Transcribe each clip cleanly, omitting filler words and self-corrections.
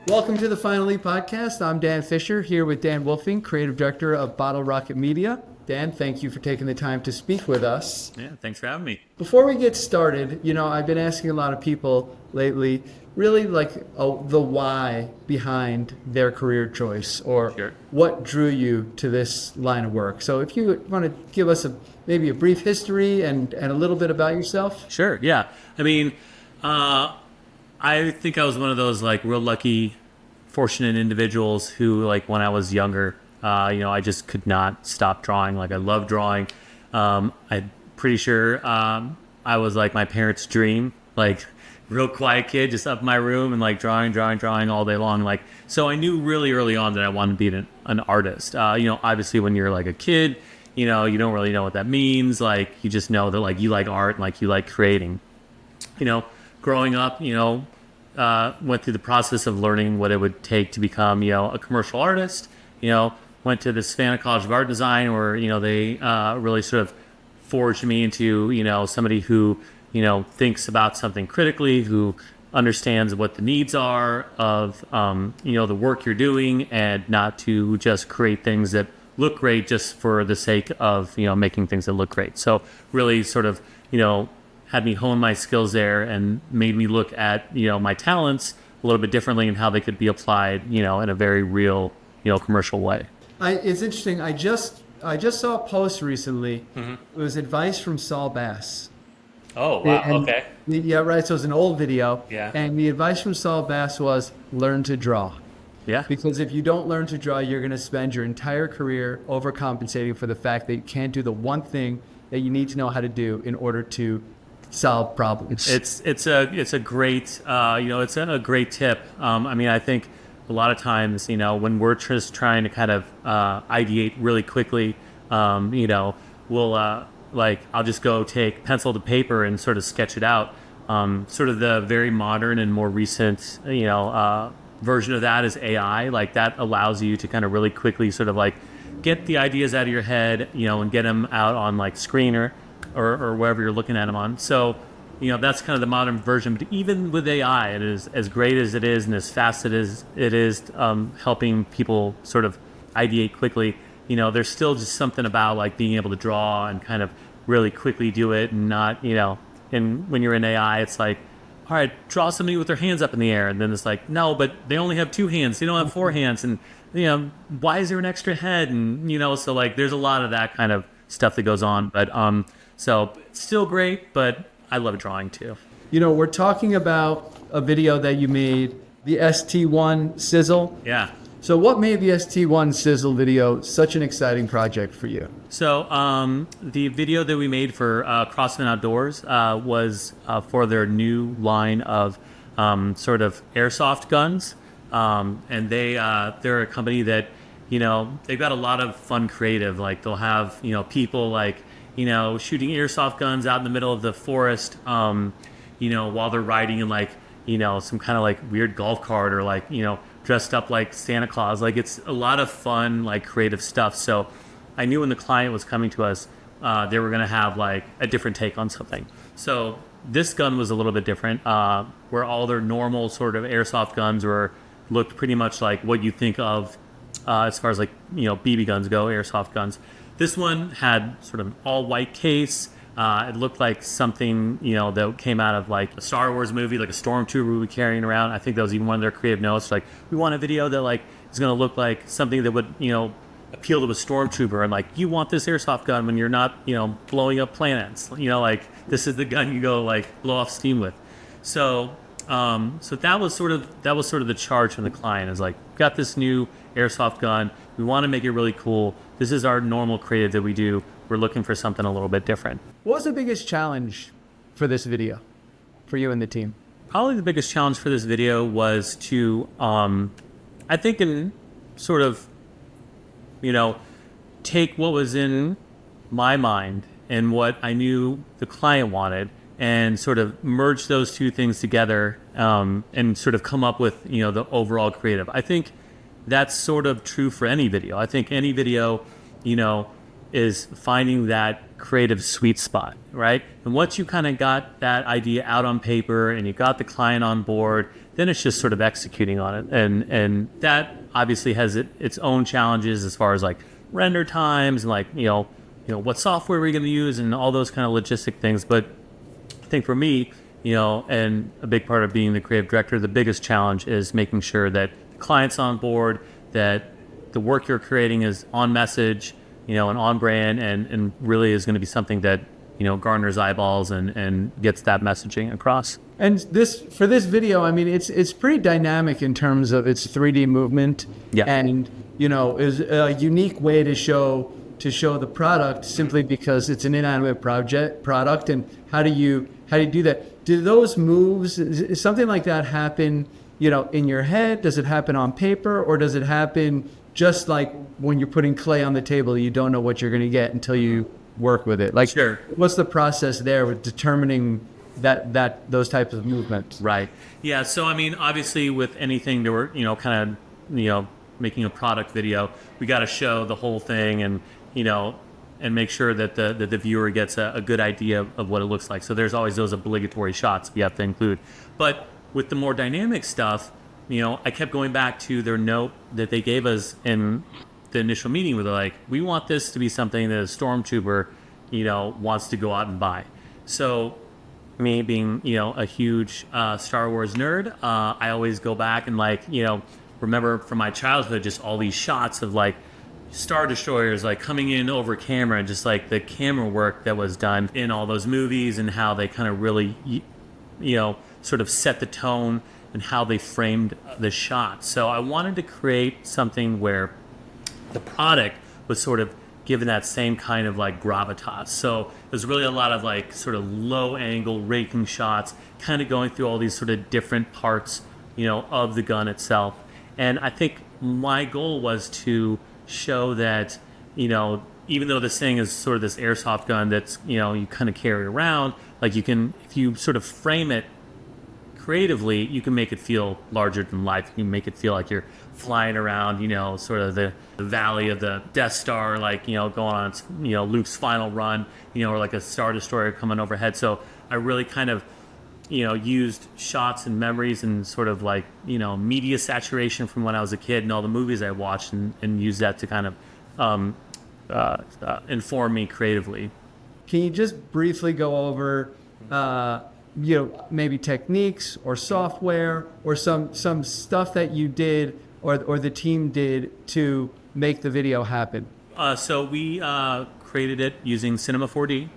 Welcome to the Finally Podcast. I'm Dan Fisher, here with Dan Wulfing, Creative Director of Bottle Rocket Media. Dan, thank you for taking the time to speak with us. Yeah, thanks for having me. Before we get started, I've been asking a lot of people lately, really the why behind their career choice, or Sure. what drew you to this line of work. So if you want to give us maybe a brief history and a little bit about yourself. Sure, yeah. I think I was one of those real lucky, fortunate individuals who when I was younger, I just could not stop drawing. I love drawing. I'm pretty sure I was my parents' dream, real quiet kid, just up in my room and drawing all day long. So I knew really early on that I wanted to be an artist. Obviously when you're a kid, you don't really know what that means. You just know that you like art and you like creating. Growing up, went through the process of learning what it would take to become, a commercial artist. Went to the Savannah College of Art Design where, they really sort of forged me into, somebody who, thinks about something critically, who understands what the needs are of, the work you're doing, and not to just create things that look great just for the sake of, making things that look great. So really sort of, had me hone my skills there and made me look at, my talents a little bit differently and how they could be applied, in a very real, commercial way. It's interesting. I just saw a post recently. Mm-hmm. It was advice from Saul Bass. Oh, wow. Okay. Yeah, right. So it was an old video. Yeah. And the advice from Saul Bass was learn to draw. Yeah. Because if you don't learn to draw, you're going to spend your entire career overcompensating for the fact that you can't do the one thing that you need to know how to do in order to solve problems. It's a great it's a great tip. I think a lot of times when we're just trying to kind of ideate really quickly, we'll I'll just go take pencil to paper and sort of sketch it out. Sort of the very modern and more recent version of that is AI. That allows you to kind of really quickly sort of get the ideas out of your head, and get them out on screen or wherever you're looking at them on. So, that's kind of the modern version. But even with AI, it is as great as it is and as fast as it is helping people sort of ideate quickly. There's still just something about being able to draw and kind of really quickly do it, and not, and when you're in AI, it's all right, draw somebody with their hands up in the air. And then it's no, but they only have two hands. They don't have four hands. And, why is there an extra head? And, so there's a lot of that kind of stuff that goes on. But, so it's still great, but I love drawing too. We're talking about a video that you made, the ST1 Sizzle. Yeah. So what made the ST1 Sizzle video such an exciting project for you? So the video that we made for CrossFit Outdoors was for their new line of sort of airsoft guns. And they're a company that, they've got a lot of fun creative. They'll have, people shooting airsoft guns out in the middle of the forest, while they're riding in some kind of weird golf cart, or dressed up like Santa Claus. It's a lot of fun, creative stuff. So I knew when the client was coming to us, they were going to have a different take on something. So this gun was a little bit different, where all their normal sort of airsoft guns looked pretty much like what you think of as far as BB guns go, airsoft guns. This one had sort of an all-white case. It looked like something, that came out of a Star Wars movie, like a stormtrooper would be carrying around. I think that was even one of their creative notes. We want a video that is going to look like something that would, appeal to a stormtrooper. And you want this airsoft gun when you're not, blowing up planets. This is the gun you go blow off steam with. So that was sort of the charge from the client is got this new airsoft gun. We want to make it really cool. This is our normal creative that we do. We're looking for something a little bit different. What was the biggest challenge for this video for you and the team? Probably the biggest challenge for this video was to, I think, in sort of, take what was in my mind and what I knew the client wanted, and sort of merge those two things together, and sort of come up with, the overall creative. I think that's sort of true for any video. I think any video, is finding that creative sweet spot, right? And once you kind of got that idea out on paper and you got the client on board, then it's just sort of executing on it. And that obviously has its own challenges as far as like render times and like, what software we're going to use and all those kind of logistic things. But I think for me, and a big part of being the creative director, the biggest challenge is making sure that the client's on board, that the work you're creating is on message, and on brand, and really is going to be something that, garners eyeballs and gets that messaging across. And for this video, I mean, it's pretty dynamic in terms of its 3D movement. Yeah. And, is a unique way to show the product simply because it's an inanimate product. And how do you do that? Do those moves, is something like that happen, in your head? Does it happen on paper, or does it happen just like when you're putting clay on the table, you don't know what you're going to get until you work with it? Like, sure. What's the process there with determining those types of movements? Right. Yeah. So, I mean, obviously with anything that we're, kind of, making a product video, we got to show the whole thing and, and make sure that the viewer gets a good idea of what it looks like. So there's always those obligatory shots we have to include. But with the more dynamic stuff, I kept going back to their note that they gave us in the initial meeting where they're like, we want this to be something that a stormtrooper, wants to go out and buy. So me being, a huge Star Wars nerd, I always go back and remember from my childhood, just all these shots of like Star Destroyers like coming in over camera and just like the camera work that was done in all those movies and how they kind of really, sort of set the tone and how they framed the shot. So I wanted to create something where the product was sort of given that same kind of like gravitas. So there's really a lot of like sort of low angle raking shots, kind of going through all these sort of different parts, of the gun itself. And I think my goal was to show that, even though this thing is sort of this airsoft gun that's, you kind of carry around, like you can, if you sort of frame it creatively, you can make it feel larger than life. You can make it feel like you're flying around, sort of the valley of the Death Star, like, going on, Luke's final run, or like a Star Destroyer coming overhead. So I really kind of, used shots and memories and sort of like, media saturation from when I was a kid and all the movies I watched and used that to kind of inform me creatively. Can you just briefly go over maybe techniques or software or some stuff that you did or the team did to make the video happen? So we created it using Cinema 4D,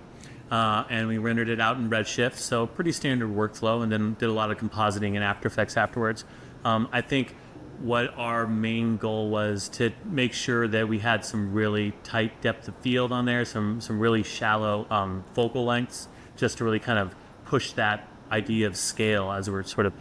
and we rendered it out in Redshift, so pretty standard workflow, and then did a lot of compositing in After Effects afterwards. I think what our main goal was to make sure that we had some really tight depth of field on there, some really shallow focal lengths, just to really kind of push that idea of scale as we're sort of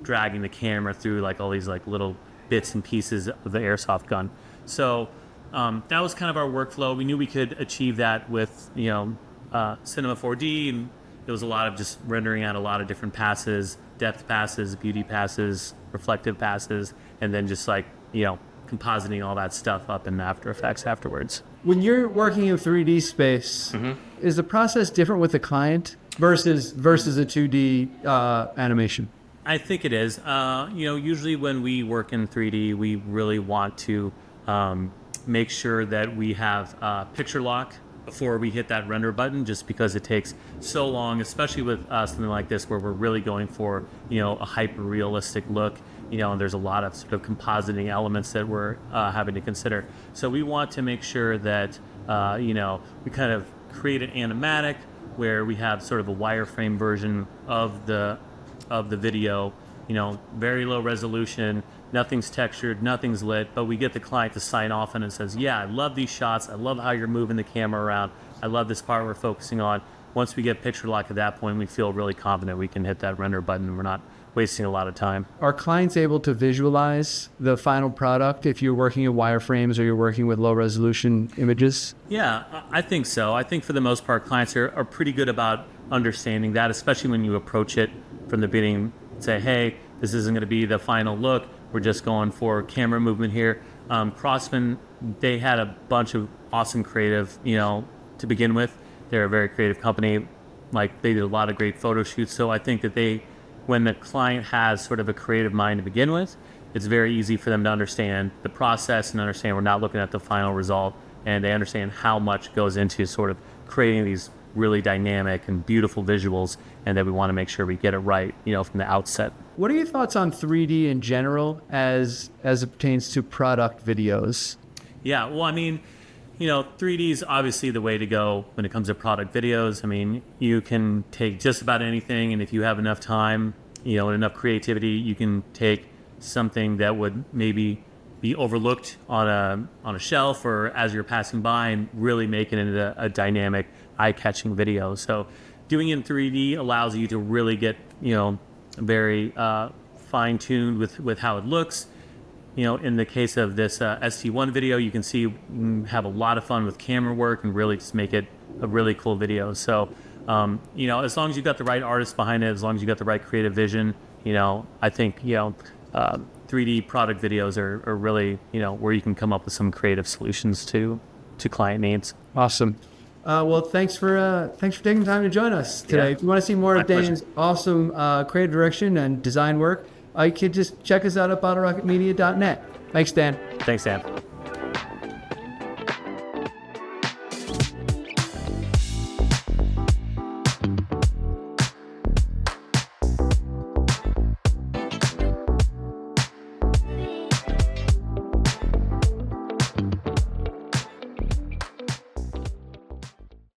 dragging the camera through like all these like little bits and pieces of the airsoft gun. So that was kind of our workflow. We knew we could achieve that with Cinema 4D, and it was a lot of just rendering out a lot of different passes, depth passes, beauty passes, reflective passes, and then just like compositing all that stuff up in After Effects afterwards. When you're working in 3D space, is the process different with the client versus a 2D animation? I think it is. Usually when we work in 3D, we really want to make sure that we have picture lock before we hit that render button, just because it takes so long, especially with something like this where we're really going for a hyper realistic look. And there's a lot of sort of compositing elements that we're having to consider. So we want to make sure that we kind of create an animatic where we have sort of a wireframe version of the video, very low resolution, nothing's textured, nothing's lit, but we get the client to sign off and it says, yeah, I love these shots, I love how you're moving the camera around, I love this part we're focusing on. Once we get picture lock at that point, we feel really confident we can hit that render button and we're not wasting a lot of time. Are clients able to visualize the final product if you're working in wireframes or you're working with low resolution images? Yeah, I think so. I think for the most part, clients are pretty good about understanding that, especially when you approach it from the beginning. Say, hey, this isn't going to be the final look. We're just going for camera movement here. Crossman, they had a bunch of awesome creative, to begin with. They're a very creative company. Like, they did a lot of great photo shoots. So I think that when the client has sort of a creative mind to begin with, it's very easy for them to understand the process and understand we're not looking at the final result, and they understand how much goes into sort of creating these really dynamic and beautiful visuals, and that we want to make sure we get it right, from the outset. What are your thoughts on 3D in general as it pertains to product videos? Yeah, well, I mean, 3D is obviously the way to go when it comes to product videos. I mean, you can take just about anything, and if you have enough time, and enough creativity, you can take something that would maybe be overlooked on a shelf or as you're passing by and really make it into a dynamic, eye-catching video. So doing it in 3D allows you to really get, very fine-tuned with how it looks. In the case of this ST1 video, you can see have a lot of fun with camera work and really just make it a really cool video. So, as long as you've got the right artist behind it, as long as you've got the right creative vision, I think, 3D product videos are really, where you can come up with some creative solutions to client needs. Awesome. Well, thanks for taking time to join us today. Yeah. If you want to see more of My Dan's awesome creative direction and design work, you could just check us out at bottlerocketmedia.net. Thanks, Dan. Thanks, Dan.